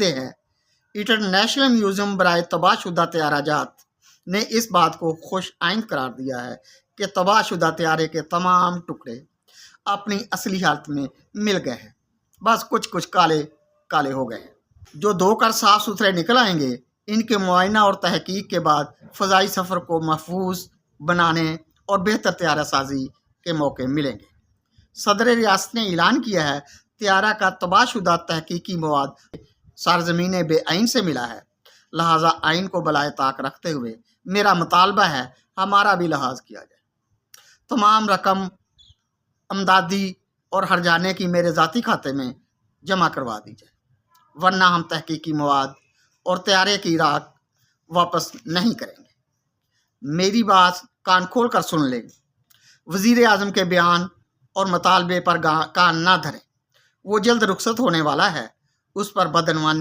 ہے۔ International museum برائے تباہ شدہ طیارہ جات نے اس بات کو خوش آئند قرار دیا ہے کہ تباہ شدہ طیارے کے تمام ٹکڑے اپنی اصلی حالت میں مل گئے ہیں، بس کچھ کالے کالے ہو گئے ہیں، جو دھو کر صاف ستھرے نکل آئیں گے۔ ان کے معائنہ اور تحقیق کے بعد فضائی سفر کو محفوظ بنانے اور بہتر طیارہ سازی کے موقع ملیں گے۔ صدر ریاست نے اعلان کیا ہے، طیارہ کا تباہ شدہ تحقیقی مواد سرزمین بے عین سے ملا ہے، لہٰذا آئین کو بالائے طاق رکھتے ہوئے میرا مطالبہ ہے ہمارا بھی لحاظ کیا جائے، تمام رقم امدادی اور ہرجانے کی میرے ذاتی کھاتے میں جمع کروا دی جائے، ورنہ ہم تحقیقی مواد اور طیارے کی راک واپس نہیں کریں گے۔ میری بات کان کھول کر سن لیں، وزیر اعظم کے بیان اور مطالبے پر کان نہ دھریں، وہ جلد رخصت ہونے والا ہے، اس پر بدعنوانی